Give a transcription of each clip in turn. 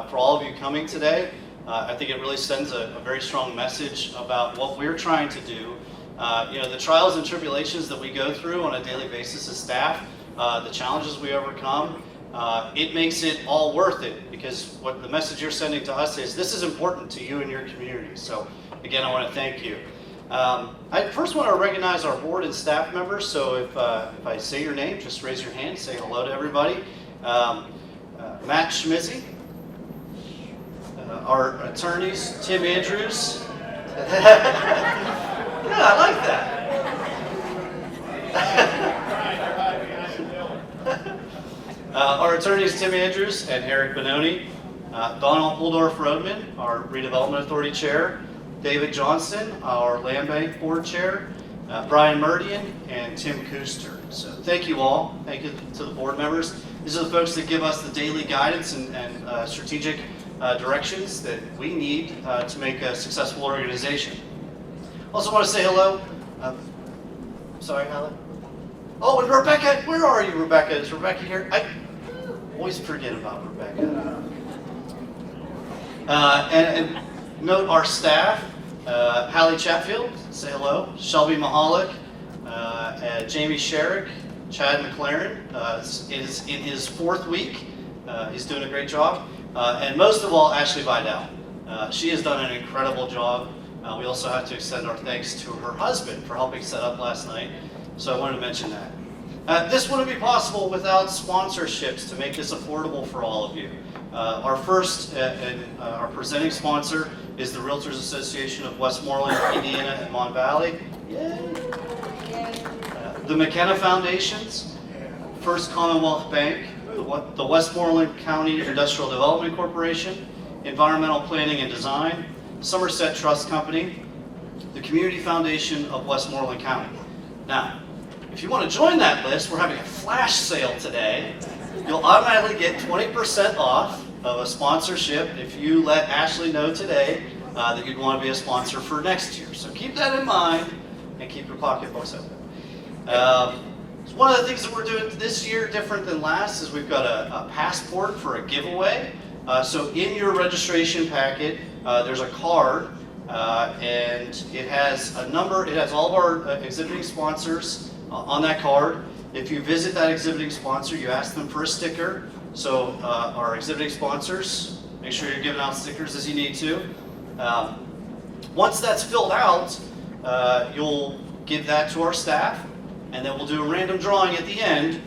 for all of you coming today. I think it really sends a very strong message about what we're trying to do. The trials and tribulations that we go through on a daily basis as staff, the challenges we overcome, it makes it all worth it, because what the message you're sending to us is this is important to you and your community. So again, I want to thank you. I first want to recognize our board and staff members. So if I say your name, just raise your hand, say hello to everybody. Matt Schmizzy, our attorneys, Tim Andrews. Yeah, I like that. Our attorneys, Tim Andrews and Eric Benoni. Donald Puldorf-Rodman, our Redevelopment Authority Chair. David Johnson, our Land Bank Board Chair. Brian Murdian and Tim Kuster. So thank you all. Thank you to the board members. These are the folks that give us the daily guidance and strategic directions that we need to make a successful organization. Also want to say hello. Sorry, Hallie. Oh, and Rebecca. Where are you, Rebecca? Is Rebecca here? I always forget about Rebecca. And note our staff. Hallie Chatfield, say hello. Shelby Mahalik, Jamie Sherrick, Chad McLaren is in his 4th week. He's doing a great job. And most of all, Ashley Vidal. She has done an incredible job. We also have to extend our thanks to her husband for helping set up last night. So I wanted to mention that. This wouldn't be possible without sponsorships to make this affordable for all of you. Our first and our presenting sponsor is the Realtors Association of Westmoreland, Indiana, and Mon Valley. Yay! The McKenna Foundations, First Commonwealth Bank, the Westmoreland County Industrial Development Corporation, Environmental Planning and Design, Somerset Trust Company, the Community Foundation of Westmoreland County. Now, if you want to join that list, we're having a flash sale today. You'll automatically get 20% off of a sponsorship if you let Ashley know today that you'd want to be a sponsor for next year. So keep that in mind and keep your pocketbooks open. So one of the things that we're doing this year different than last is we've got a passport for a giveaway. So in your registration packet, there's a card and it has a number, it has all of our exhibiting sponsors on that card. If you visit that exhibiting sponsor, you ask them for a sticker. So our exhibiting sponsors, make sure you're giving out stickers as you need to. Once that's filled out, you'll give that to our staff, and then we'll do a random drawing at the end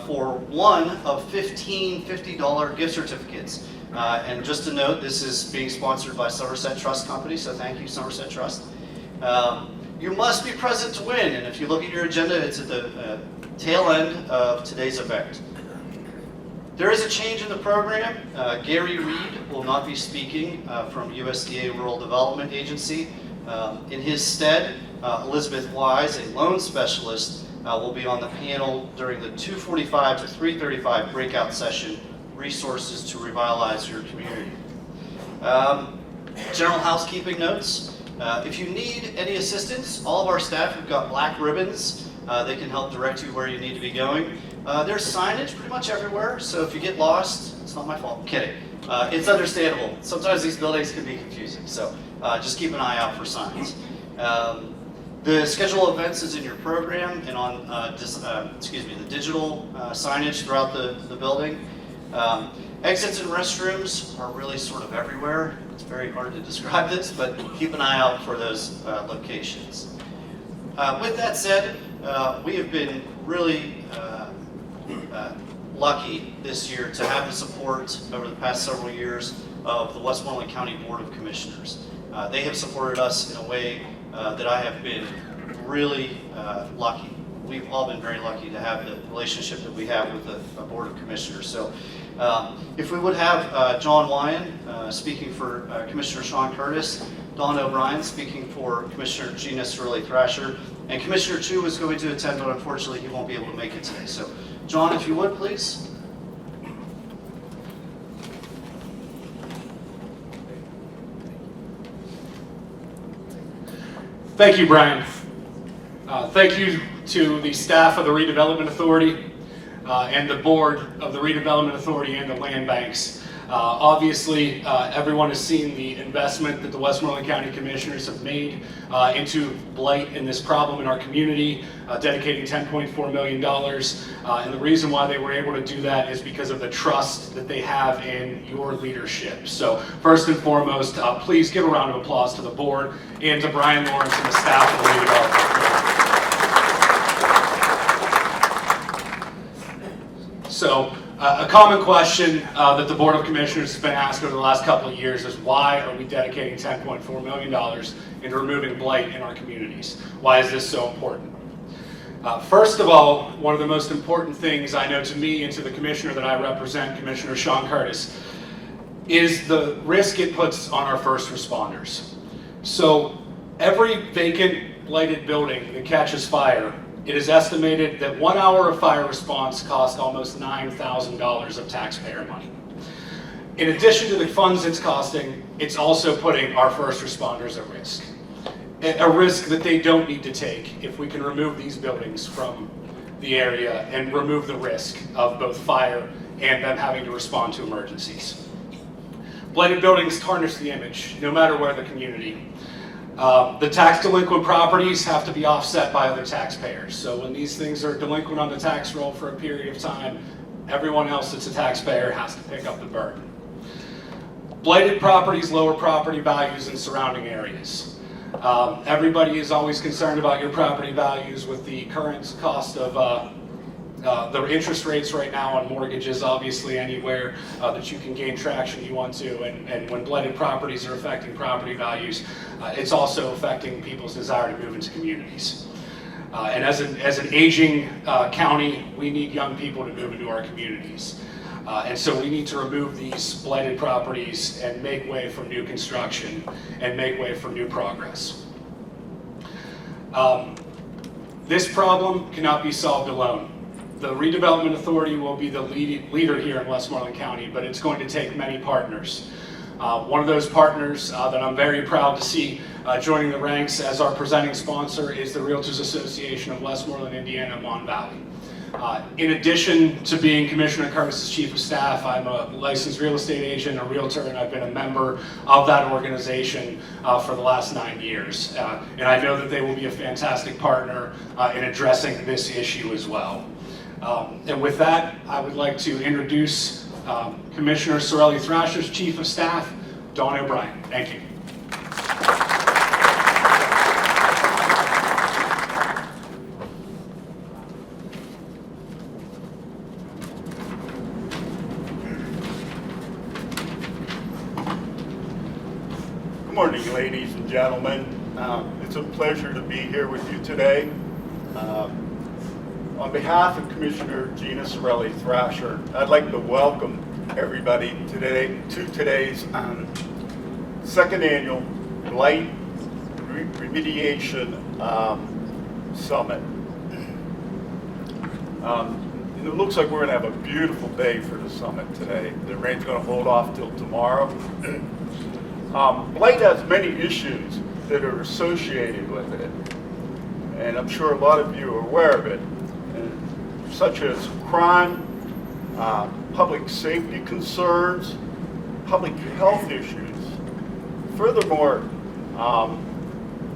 for one of 15 $50 gift certificates. And just to note, this is being sponsored by Somerset Trust Company, so thank you, Somerset Trust. You must be present to win, and if you look at your agenda, it's at the tail end of today's event. There is a change in the program. Gary Reed will not be speaking from USDA Rural Development Agency. In his stead, Elizabeth Wise, a loan specialist, will be on the panel during the 2:45 to 3:35 breakout session, Resources to Revitalize Your Community. General housekeeping notes. If you need any assistance, all of our staff have got black ribbons. They can help direct you where you need to be going. There's signage pretty much everywhere, so if you get lost, it's not my fault. I'm kidding. It's understandable. Sometimes these buildings can be confusing, so just keep an eye out for signs. The schedule of events is in your program and on the digital signage throughout the building. Exits and restrooms are really sort of everywhere. It's very hard to describe this, but keep an eye out for those locations. With that said, we have been really lucky this year to have the support over the past several years of the Westmoreland County Board of Commissioners. They have supported us in a way that I have been really lucky. We've all been very lucky to have the relationship that we have with the Board of Commissioners. So if we would have John Wyan speaking for Commissioner Sean Curtis, Don O'Brien speaking for Commissioner Gina Cerulli-Thrasher, and Commissioner Chu is going to attend, but unfortunately he won't be able to make it today. So John, if you would, please. Thank you, Brian. Thank you to the staff of the Redevelopment Authority and the board of the Redevelopment Authority and the land banks. Obviously, everyone has seen the investment that the Westmoreland County Commissioners have made into blight and this problem in our community, dedicating $10.4 million. And the reason why they were able to do that is because of the trust that they have in your leadership. So first and foremost, please give a round of applause to the board and to Brian Lawrence and the staff of the redevelopment. So a common question that the Board of Commissioners has been asked over the last couple of years is, why are we dedicating $10.4 million into removing blight in our communities? Why is this so important? First of all, one of the most important things I know to me and to the commissioner that I represent, Commissioner Sean Curtis, is the risk it puts on our first responders. So every vacant blighted building that catches fire, it is estimated that 1 hour of fire response costs almost $9,000 of taxpayer money. In addition to the funds it's costing, it's also putting our first responders at risk. A risk that they don't need to take if we can remove these buildings from the area and remove the risk of both fire and them having to respond to emergencies. Blighted buildings tarnish the image, no matter where the community. The tax delinquent properties have to be offset by other taxpayers. So when these things are delinquent on the tax roll for a period of time, everyone else that's a taxpayer has to pick up the burden. Blighted properties lower property values in surrounding areas. Everybody is always concerned about your property values with the current cost of the interest rates right now on mortgages, obviously anywhere that you can gain traction you want to, and when blighted properties are affecting property values, it's also affecting people's desire to move into communities. And as an aging county, we need young people to move into our communities. And so we need to remove these blighted properties and make way for new construction and make way for new progress. This problem cannot be solved alone. The Redevelopment Authority will be the leader here in Westmoreland County, but it's going to take many partners. One of those partners that I'm very proud to see joining the ranks as our presenting sponsor is the Realtors Association of Westmoreland, Indiana, Mon Valley. In addition to being Commissioner Curtis's Chief of Staff, I'm a licensed real estate agent, a realtor, and I've been a member of that organization for the last 9 years. And I know that they will be a fantastic partner in addressing this issue as well. And with that, I would like to introduce Commissioner Sorelli Thrasher's Chief of Staff, Dawn O'Brien. Thank you. Good morning, ladies and gentlemen. It's a pleasure to be here with you today. On behalf of Commissioner Gina Sorelli Thrasher, I'd like to welcome everybody today to today's second annual Blight Remediation Summit. And it looks like we're going to have a beautiful day for the summit today. The rain's going to hold off till tomorrow. Blight has many issues that are associated with it, and I'm sure a lot of you are aware of it, such as crime, public safety concerns, public health issues. Furthermore,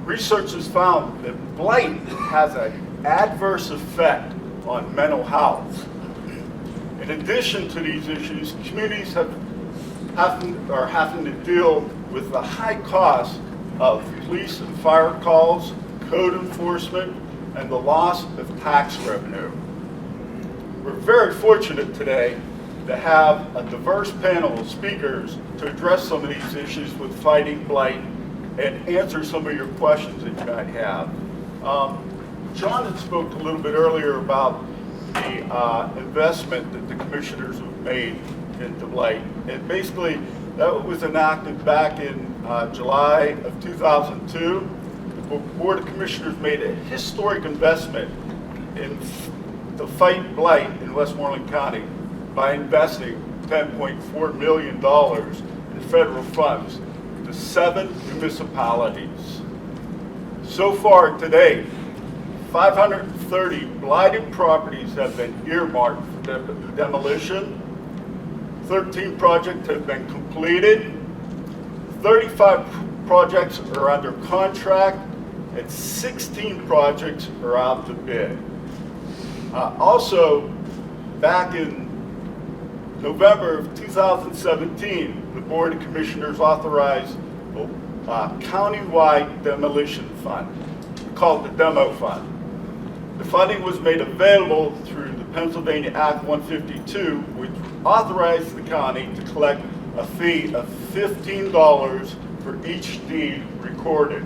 research has found that blight has an adverse effect on mental health. In addition to these issues, communities are having to deal with the high cost of police and fire calls, code enforcement, and the loss of tax revenue. We're very fortunate today to have a diverse panel of speakers to address some of these issues with fighting blight and answer some of your questions that you might have. John had spoke a little bit earlier about the investment that the commissioners have made into blight. And basically, that was enacted back in July of 2002. The Board of Commissioners made a historic investment in the fight blight in Westmoreland County by investing $10.4 million in federal funds to 7 municipalities. So far today, 530 blighted properties have been earmarked for demolition. 13 projects have been completed, 35 projects are under contract, and 16 projects are out to bid. Also, back in November of 2017, the Board of Commissioners authorized a countywide demolition fund, called the Demo Fund. The funding was made available through the Pennsylvania Act 152, which authorized the county to collect a fee of $15 for each deed recorded,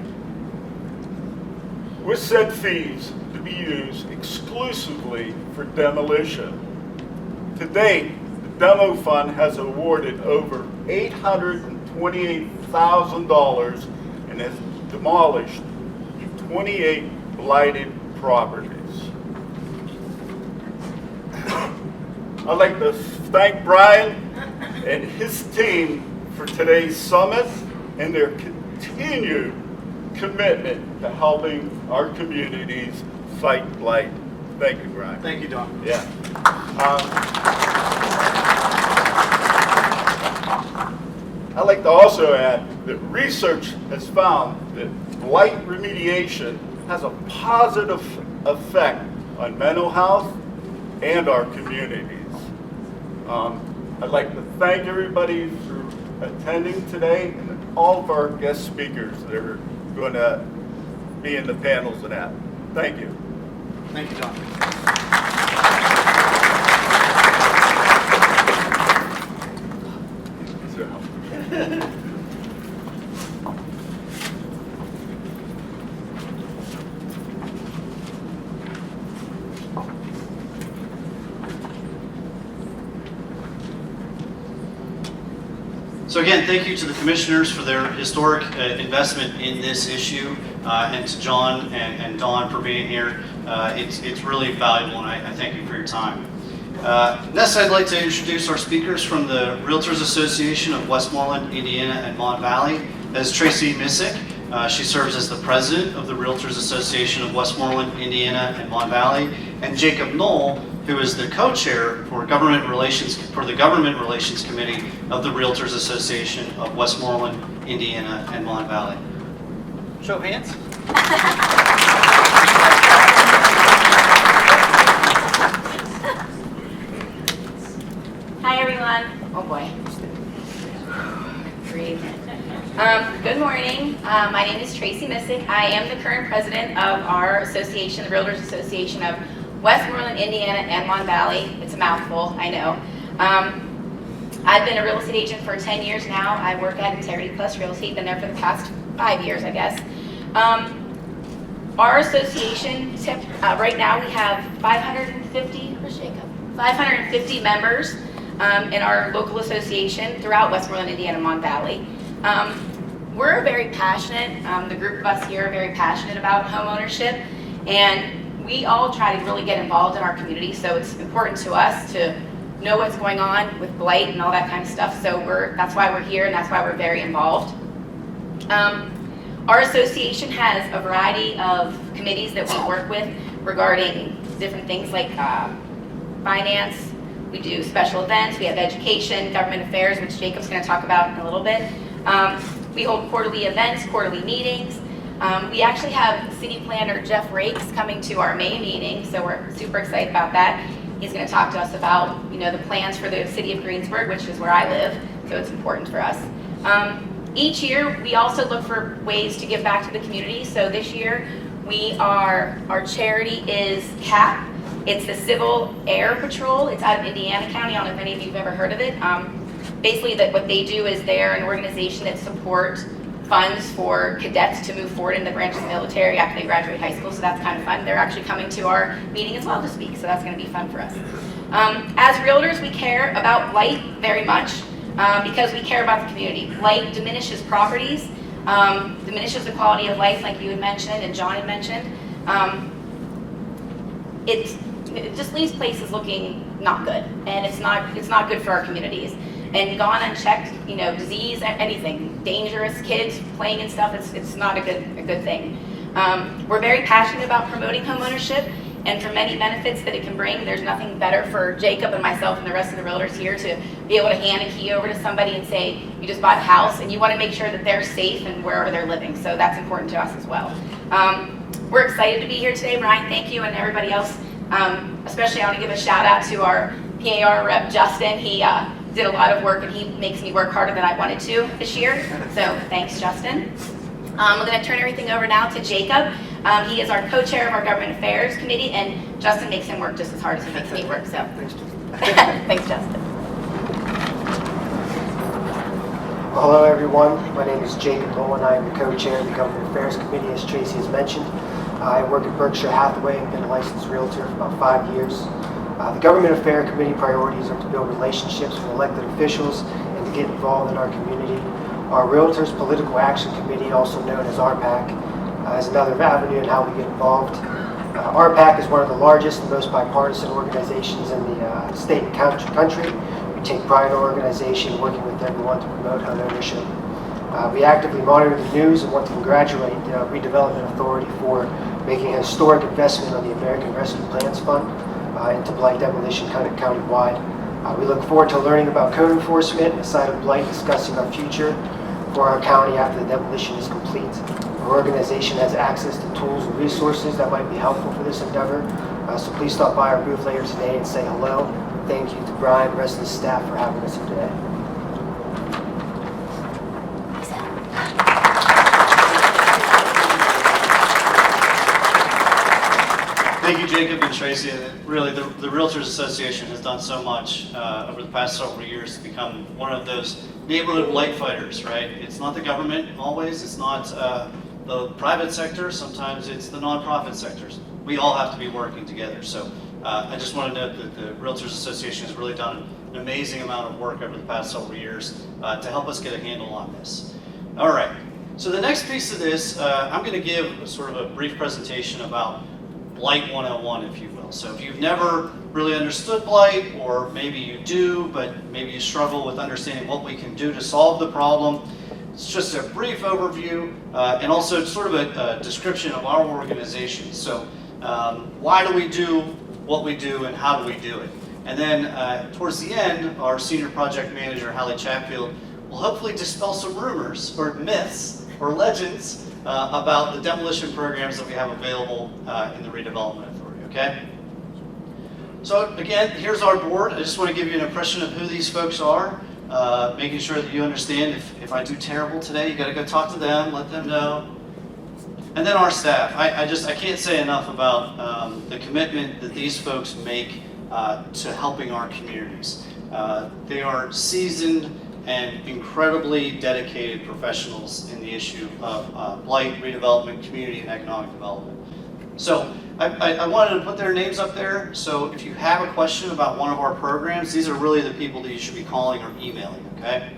with said fees to be used exclusively for demolition. To date, the Demo Fund has awarded over $828,000 and has demolished 28 blighted properties. I'd like to thank Brian and his team for today's summit and their continued commitment to helping our communities fight blight. Thank you, Brian. Thank you, Don. Yeah. I'd like to also add that research has found that blight remediation has a positive effect on mental health and our communities. I'd like to thank everybody for attending today and all of our guest speakers that are going to be in the panels and that. Thank you. Thank you, Don. So again, thank you to the commissioners for their historic investment in this issue, and to John and Dawn for being here. It's really valuable, and I thank you for your time. Next, I'd like to introduce our speakers from the Realtors Association of Westmoreland, Indiana, and Mon Valley. That's Tracy Missick. She serves as the president of the Realtors Association of Westmoreland, Indiana, and Mon Valley, and Jacob Knoll, who is the co-chair for Government Relations Committee of the Realtors Association of Westmoreland, Indiana, and Mon Valley. Show of hands. Hi everyone. Oh boy. Breathe. Good morning. My name is Tracy Missick. I am the current president of our association, the Realtors Association of Westmoreland, Indiana, and Mon Valley. It's a mouthful, I know. I've been a real estate agent for 10 years now. I work at Integrity Plus Real Estate, been there for the past 5 years, I guess. Our association, right now we have 550 members in our local association throughout Westmoreland, Indiana, and Mon Valley. We're very passionate, the group of us here are very passionate about home ownership, and we all try to really get involved in our community, so it's important to us to know what's going on with blight and all that kind of stuff, so that's why we're here and that's why we're very involved. Our association has a variety of committees that we work with regarding different things like finance. We do special events, we have education, government affairs, which Jacob's going to talk about in a little bit. We hold quarterly events, quarterly meetings. We actually have City Planner Jeff Rakes coming to our May meeting, so we're super excited about that. He's going to talk to us about, the plans for the city of Greensburg, which is where I live, so it's important for us. Each year, we also look for ways to give back to the community. So this year, our charity is CAP. It's the Civil Air Patrol. It's out of Indiana County. I don't know if any of you have ever heard of it. Basically, what they do is they're an organization that supports funds for cadets to move forward in the branch of the military after they graduate high school, so that's kind of fun. They're actually coming to our meeting as well to speak, so that's going to be fun for us. As realtors, we care about blight very much because we care about the community. Blight diminishes properties, diminishes the quality of life, like you had mentioned and John had mentioned. It just leaves places looking not good, and it's not good for our communities. And gone unchecked, disease, anything, dangerous kids playing and stuff, it's not a good thing. We're very passionate about promoting homeownership, and for many benefits that it can bring, there's nothing better for Jacob and myself and the rest of the realtors here to be be able to hand a key over to somebody and say, you just bought a house, and you want to make sure that they're safe and wherever they're living. So that's important to us as well. We're excited to be here today. Brian, thank you, and everybody else. Especially I want to give a shout out to our PAR rep, Justin. He did a lot of work, and he makes me work harder than I wanted to this year. So thanks, Justin. I'm going to turn everything over now to Jacob. He is our co-chair of our Government Affairs Committee, and Justin makes him work just as hard as he makes me work. So Thanks, Justin. thanks, Justin. Well, hello, everyone. My name is Jacob Nolan. I am the co-chair of the Government Affairs Committee, as Tracy has mentioned. I work at Berkshire Hathaway and been a licensed realtor for about 5 years. The Government Affairs Committee priorities are to build relationships with elected officials and to get involved in our community. Our Realtors Political Action Committee, also known as RPAC, is another avenue in how we get involved. RPAC is one of the largest and most bipartisan organizations in the state and country. We take pride in our organization, working with everyone to promote home ownership. We actively monitor the news and want to congratulate the Redevelopment Authority for making a historic investment on the American Rescue Plans Fund into Blight demolition countywide. We look forward to learning about code enforcement aside of Blight, discussing our future for our county after the demolition is complete. Our organization has access to tools and resources that might be helpful for this endeavor. So please stop by our booth later today and say hello. Thank you to Brian and the rest of the staff for having us here today. Thank you, Jacob and Tracy. Really, the Realtors Association has done so much over the past several years to become one of those neighborhood blight fighters, right? It's not the government always, it's not the private sector, sometimes it's the nonprofit sectors. We all have to be working together. So I just want to note that the Realtors Association has really done an amazing amount of work over the past several years to help us get a handle on this. All right, so the next piece of this, I'm going to give sort of a brief presentation about Blight 101, if you will. So if you've never really understood Blight, or maybe you do, but maybe you struggle with understanding what we can do to solve the problem, it's just a brief overview, and also sort of a description of our organization. So why do we do what we do, and how do we do it? And then towards the end, our senior project manager, Hallie Chatfield, will hopefully dispel some rumors or myths or legends about the demolition programs that we have available in the Redevelopment Authority, okay? So again, here's our board. I just want to give you an impression of who these folks are, making sure that you understand if I do terrible today, you got to go talk to them, let them know. And then our staff. I can't say enough about the commitment that these folks make to helping our communities. They are seasoned and incredibly dedicated professionals in the issue of blight, redevelopment, community, and economic development. So I wanted to put their names up there, so if you have a question about one of our programs, these are really the people that you should be calling or emailing, okay?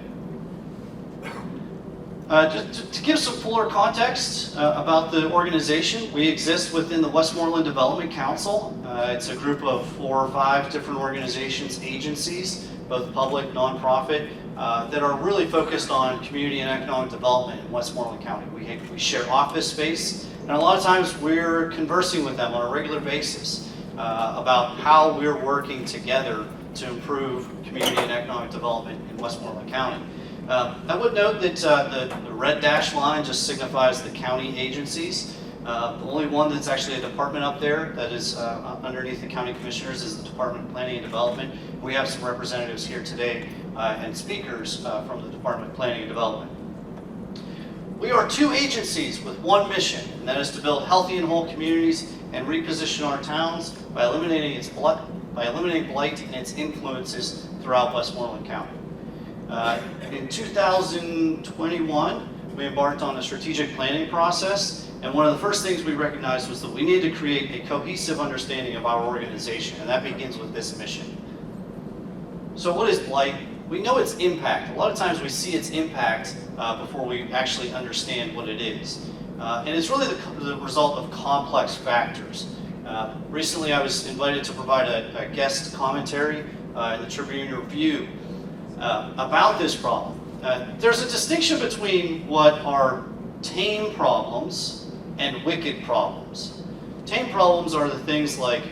Just to give some fuller context about the organization, we exist within the Westmoreland Development Council. It's a group of 4 or 5 different organizations, agencies, both public, nonprofit, that are really focused on community and economic development in Westmoreland County. We share office space, and a lot of times we're conversing with them on a regular basis about how we're working together to improve community and economic development in Westmoreland County. I would note that the red dashed line just signifies the county agencies. The only one that's actually a department up there that is underneath the county commissioners is the Department of Planning and Development. We have some representatives here today and speakers from the Department of Planning and Development. We are 2 agencies with one mission, and that is to build healthy and whole communities and reposition our towns by eliminating blight and its influences throughout Westmoreland County. In 2021, we embarked on a strategic planning process, and one of the first things we recognized was that we needed to create a cohesive understanding of our organization, and that begins with this mission. So what is blight? We know its impact. A lot of times we see its impact before we actually understand what it is. And it's really the result of complex factors. Recently I was invited to provide a guest commentary in the Tribune Review about this problem. There's a distinction between what are tame problems and wicked problems. Tame problems are the things like,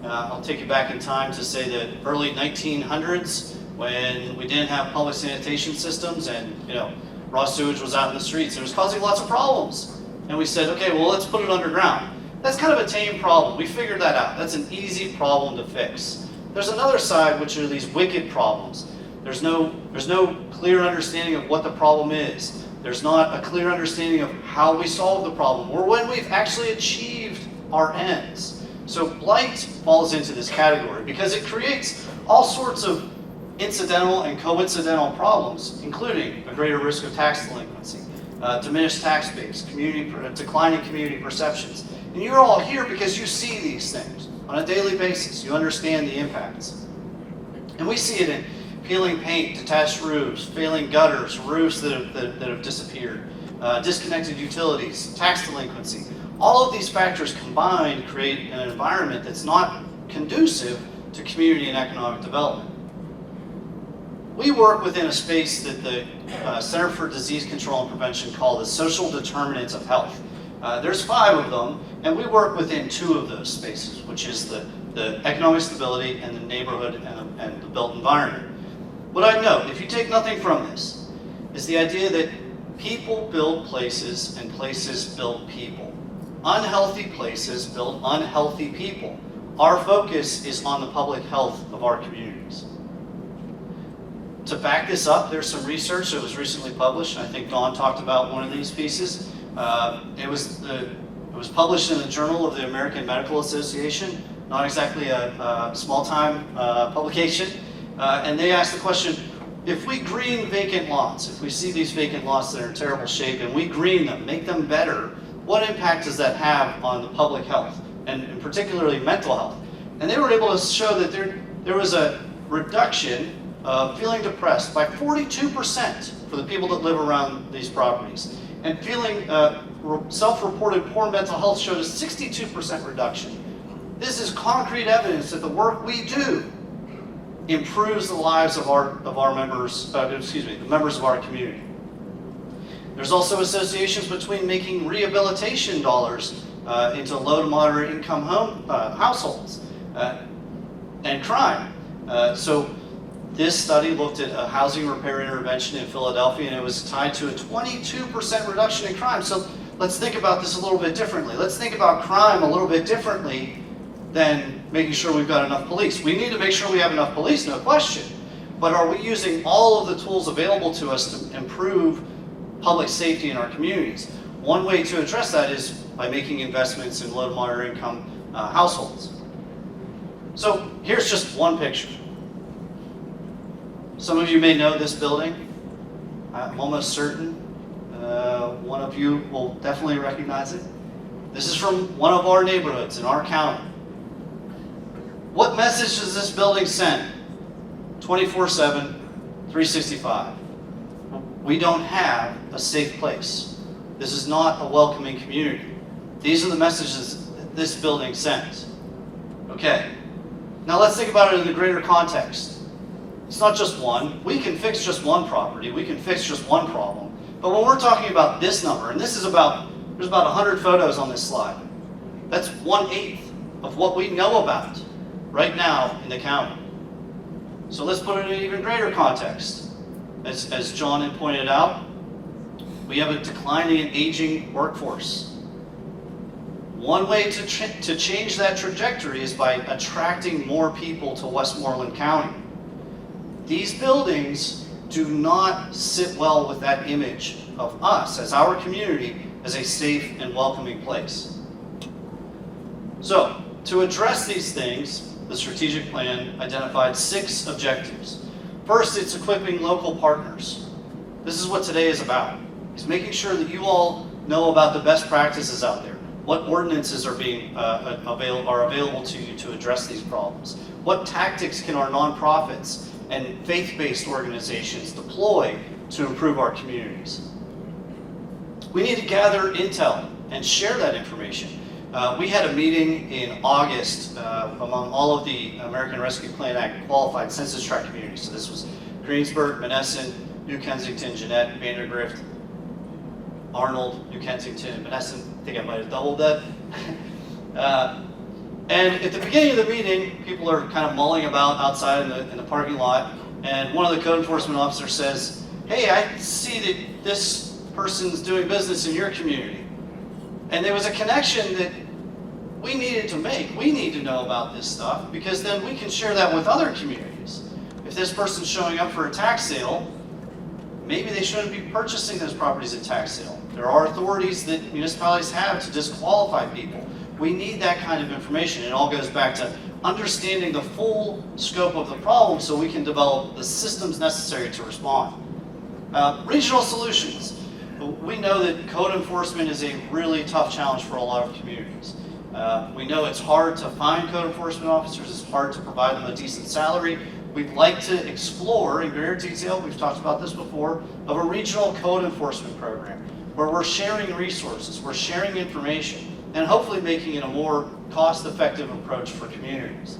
I'll take you back in time to say the early 1900s, when we didn't have public sanitation systems and, raw sewage was out in the streets. It was causing lots of problems. And we said, okay, well, let's put it underground. That's kind of a tame problem. We figured that out. That's an easy problem to fix. There's another side, which are these wicked problems. There's no clear understanding of what the problem is. There's not a clear understanding of how we solve the problem or when we've actually achieved our ends. So blight falls into this category because it creates all sorts of incidental and coincidental problems, including a greater risk of tax delinquency, diminished tax base, declining community perceptions. And you're all here because you see these things on a daily basis. You understand the impacts. And we see it in peeling paint, detached roofs, failing gutters, roofs that have disappeared, disconnected utilities, tax delinquency. All of these factors combined create an environment that's not conducive to community and economic development. We work within a space that the Center for Disease Control and Prevention call the social determinants of health. There's 5 of them, and we work within 2 of those spaces, which is the economic stability and the neighborhood and the built environment. What I note, if you take nothing from this, is the idea that people build places and places build people. Unhealthy places build unhealthy people. Our focus is on the public health of our communities. To back this up, there's some research that was recently published, and I think Dawn talked about one of these pieces. It was published in the Journal of the American Medical Association, not exactly a small-time publication, and they asked the question, if we green vacant lots, if we see these vacant lots that are in terrible shape, and we green them, make them better, what impact does that have on the public health, and particularly mental health? And they were able to show that there was a reduction of feeling depressed by 42% for the people that live around these properties. And feeling self-reported poor mental health showed a 62% reduction. This is concrete evidence that the work we do improves the lives of our members, the members of our community. There's also associations between making rehabilitation dollars into low to moderate income households and crime. So this study looked at a housing repair intervention in Philadelphia, and it was tied to a 22% reduction in crime. So let's think about this a little bit differently. Let's think about crime a little bit differently than making sure we've got enough police. We need to make sure we have enough police, no question. But are we using all of the tools available to us to improve public safety in our communities? One way to address that is by making investments in low to moderate income households. So here's just one picture. Some of you may know this building. I'm almost certain one of you will definitely recognize it. This is from one of our neighborhoods in our county. What message does this building send? 24/7, 365. We don't have a safe place. This is not a welcoming community. These are the messages that this building sends. Okay, now let's think about it in the greater context. It's not just one. We can fix just one property. We can fix just one problem. But when we're talking about this number, and there's about 100 photos on this slide. That's 1/8 of what we know about right now in the county. So let's put it in an even greater context. As John had pointed out, we have a declining and aging workforce. One way to change that trajectory is by attracting more people to Westmoreland County. These buildings do not sit well with that image of us as our community as a safe and welcoming place. So, to address these things, the strategic plan identified 6 objectives. First, it's equipping local partners. This is what today is about. It's making sure that you all know about the best practices out there. What ordinances are available to you to address these problems? What tactics can our nonprofits and faith-based organizations deploy to improve our communities? We need to gather intel and share that information. We had a meeting in August among all of the American Rescue Plan Act qualified census tract communities. So this was Greensburg, Menneson, New Kensington, Jeanette, Vandergrift, Arnold, New Kensington, and Menneson. I think I might have doubled that. And at the beginning of the meeting, people are kind of mulling about outside in the parking lot. and one of the code enforcement officers says, hey, I see that this person's doing business in your community. And there was a connection that we needed to make. We need to know about this stuff because then we can share that with other communities. If this person's showing up for a tax sale, maybe they shouldn't be purchasing those properties at tax sale. There are authorities that municipalities have to disqualify people. We need that kind of information. It all goes back to understanding the full scope of the problem so we can develop the systems necessary to respond. Regional solutions. We know that code enforcement is a really tough challenge for a lot of communities. We know it's hard to find code enforcement officers, it's hard to provide them a decent salary. We'd like to explore in greater detail, we've talked about this before, of a regional code enforcement program where we're sharing resources, we're sharing information, and hopefully making it a more cost-effective approach for communities.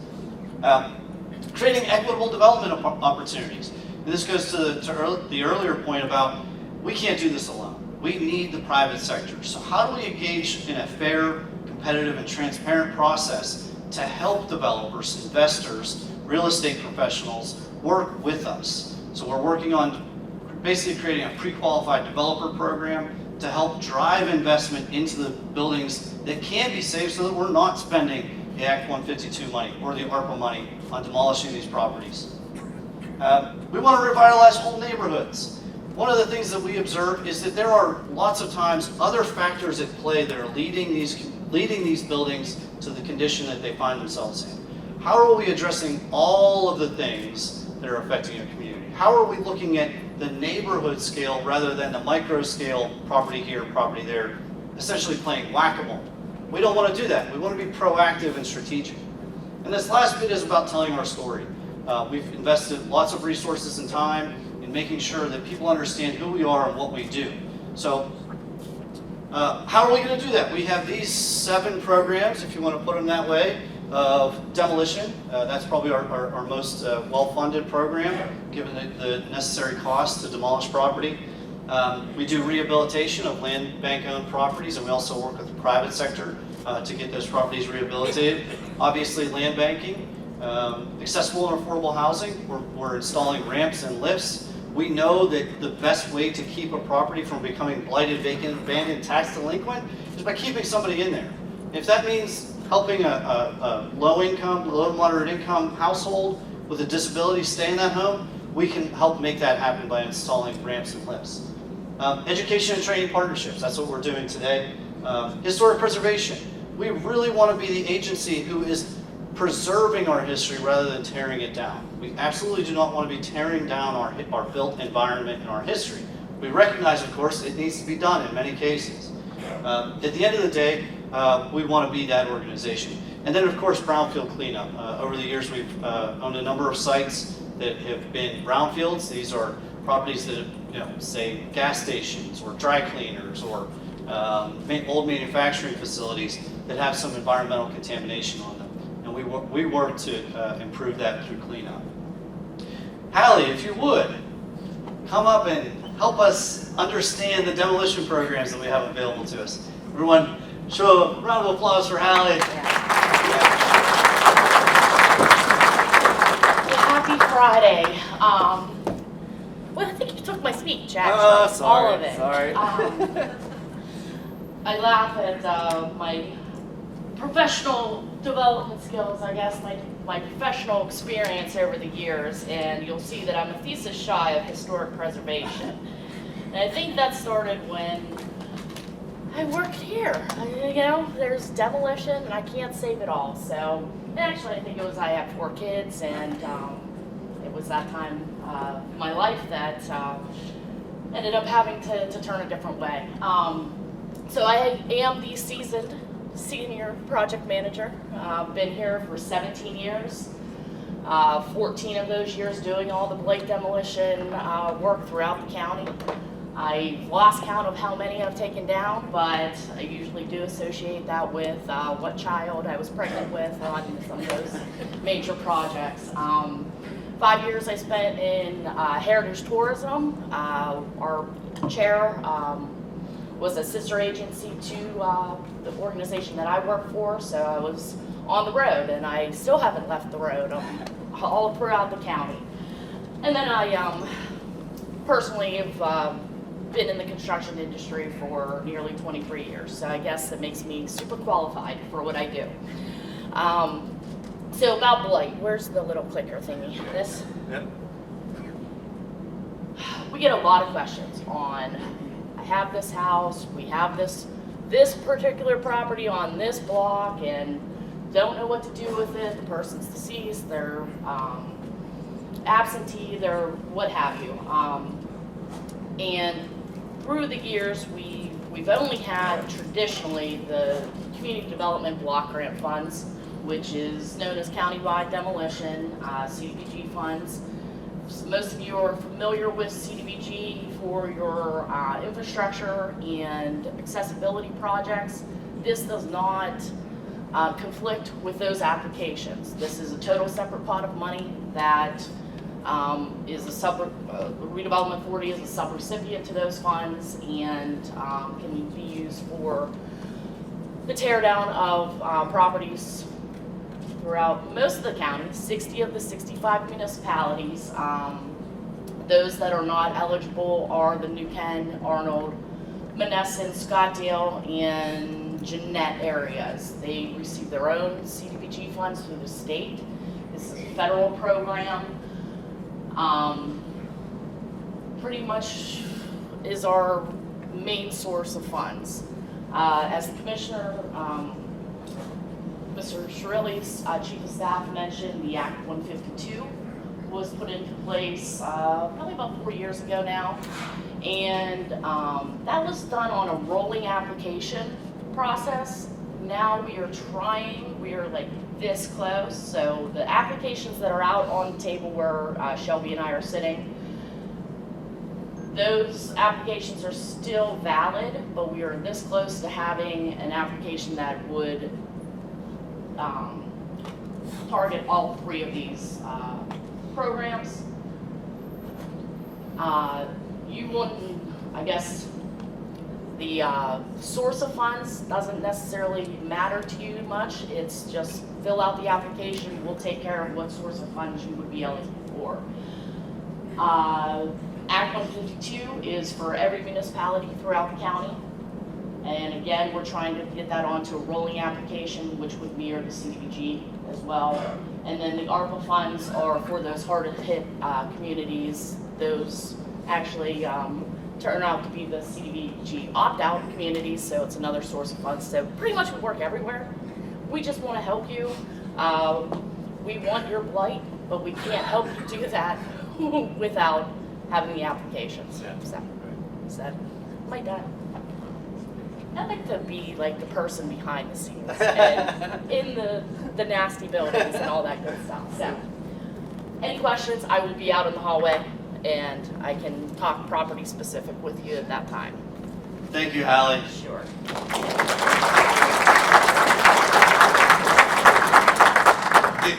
Creating equitable development opportunities. And this goes to the earlier point about we can't do this alone. We need the private sector. So how do we engage in a fair, competitive, and transparent process to help developers, investors, real estate professionals work with us? So we're working on basically creating a pre-qualified developer program to help drive investment into the buildings that can be saved so that we're not spending the Act 152 money or the ARPA money on demolishing these properties. We want to revitalize whole neighborhoods. One of the things that we observe is that there are lots of times other factors at play that are leading these buildings to the condition that they find themselves in. How are we addressing all of the things that are affecting your community? How are we looking at the neighborhood scale rather than the micro scale, property here, property there, essentially playing whack-a-mole? We don't want to do that. We want to be proactive and strategic. And this last bit is about telling our story. We've invested lots of resources and time in making sure that people understand who we are and what we do. So how are we going to do that? We have these 7 programs, if you want to put them that way, of demolition. That's probably our most well-funded program, given the necessary costs to demolish property. We do rehabilitation of land bank-owned properties, and we also work with the private sector to get those properties rehabilitated. Obviously, land banking, accessible and affordable housing. We're installing ramps and lifts. We know that the best way to keep a property from becoming blighted, vacant, abandoned, tax delinquent is by keeping somebody in there. If that means helping a low-income, low-moderate income household with a disability stay in that home, we can help make that happen by installing ramps and lifts. Education and training partnerships, that's what we're doing today. Historic preservation. We really want to be the agency who is preserving our history rather than tearing it down. We absolutely do not want to be tearing down our built environment and our history. We recognize, of course, it needs to be done in many cases. At the end of the day, we want to be that organization. And then, of course, brownfield cleanup. Over the years, we've owned a number of sites that have been brownfields. These are properties that have, say, gas stations or dry cleaners or old manufacturing facilities that have some environmental contamination on them. And we work to improve that through cleanup. Hallie, if you would, come up and help us understand the demolition programs that we have available to us. Everyone, show a round of applause for Hallie. Happy Friday. Well, I think you took my speech, actually. Sorry, all of it. sorry. I laugh at my professional development skills, I guess, my professional experience over the years, and you'll see that I'm a thesis shy of historic preservation. And I think that started when I worked here. There's demolition, and I can't save it all. So, actually, I think it was I had 4 kids, and it was that time in my life that ended up having to turn a different way. So I am the seasoned senior project manager. Been here for 17 years. 14 of those years doing all the Blight demolition work throughout the county. I've lost count of how many I've taken down, but I usually do associate that with what child I was pregnant with on some of those major projects. 5 years I spent in heritage tourism. Our chair was a sister agency to the organization that I work for, so I was on the road, and I still haven't left the road. I'm all throughout the county. And then I personally have been in the construction industry for nearly 23 years, so I guess that makes me super qualified for what I do. So about Blight, where's the little clicker thingy? This? Yep. We get a lot of questions on, I have this house, we have this particular property on this block, and don't know what to do with it. The person's deceased, they're absentee, they're what have you. And through the years, we've only had traditionally the community development block grant funds, which is known as countywide demolition, CDBG funds. Most of you are familiar with CDBG for your infrastructure and accessibility projects. This does not conflict with those applications. This is a total separate pot of money that is a redevelopment authority is a sub-recipient to those funds, and can be used for the tear down of properties throughout most of the county, 60 of the 65 municipalities. Those that are not eligible are the New Ken, Arnold, Monessen, Scottsdale, and Jeanette areas. They receive their own CDBG funds through the state. This is a federal program. Pretty much is our main source of funds. As the commissioner, Mr. Shirley's chief of staff mentioned, the Act 152 was put into place probably about 4 years ago now, and that was done on a rolling application process. Now we are like this close, so the applications that are out on the table where Shelby and I are sitting, those applications are still valid, but we are this close to having an application that would target all three of these programs. You wouldn't, I guess, the source of funds doesn't necessarily matter to you much. It's just fill out the application. We'll take care of what source of funds you would be eligible for. Act 152 is for every municipality throughout the county. And again, we're trying to get that onto a rolling application, which would mirror the CDBG as well. And then the ARPA funds are for those hard to hit communities. Those actually turn out to be the CDBG opt-out communities, so it's another source of funds. So pretty much we work everywhere. We just want to help you. We want your blight, but we can't help you do that without having the applications. So, am I done? I like to be like the person behind the scenes and in the nasty buildings and all that good stuff. So, any questions, I will be out in the hallway and I can talk property specific with you at that time. Thank you, Hallie. Sure.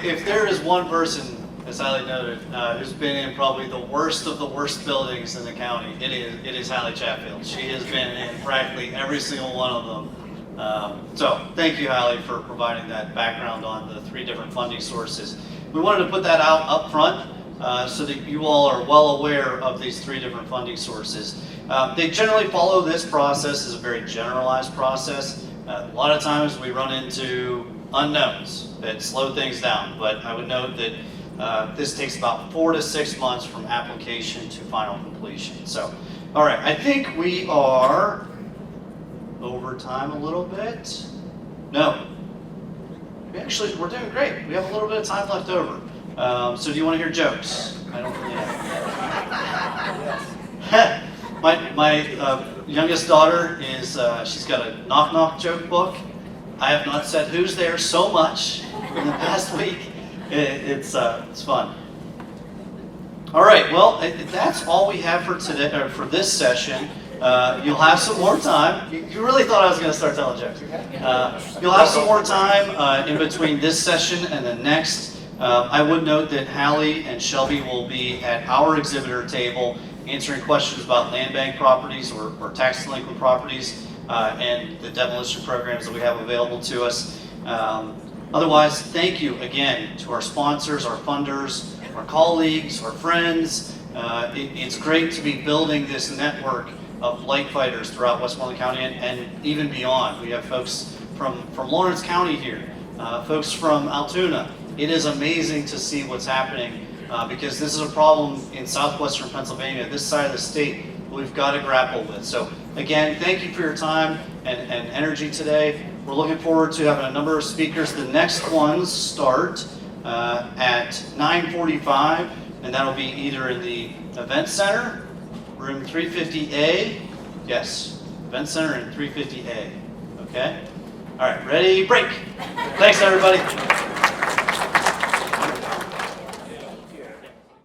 If there is one person, as Hallie noted, who's been in probably the worst of the worst buildings in the county, it is Hallie Chatfield. She has been in practically every single one of them. So thank you, Hallie, for providing that background on the three different funding sources. We wanted to put that out up front so that you all are well aware of these three different funding sources. They generally follow this process as a very generalized process. A lot of times we run into unknowns that slow things down, but I would note that this takes about 4 to 6 months from application to final completion. So, all right, I think we are over time a little bit. No, we're doing great. We have a little bit of time left over. So do you want to hear jokes? I don't really. My youngest daughter is, she's got a knock-knock joke book. I have not said who's there so much in the past week. It's fun. All right, well, that's all we have for today, or for this session. You'll have some more time. You really thought I was going to start telling jokes. You'll have some more time in between this session and the next. I would note that Hallie and Shelby will be at our exhibitor table answering questions about land bank properties or tax delinquent properties and the demolition programs that we have available to us. Otherwise, thank you again to our sponsors, our funders, our our colleagues, our friends. It's great to be building this network of blight fighters throughout Westmoreland County and even beyond. We have folks from Lawrence County here, folks from Altoona. It is amazing to see what's happening because this is a problem in southwestern Pennsylvania, this side of the state, we've got to grapple with. So again, thank you for your time and energy today. We're looking forward to having a number of speakers. The next ones start at 9:45, and that'll be either in the event center, room 350A. Yes, event center in 350A. Okay? All right, ready, break. Thanks, everybody.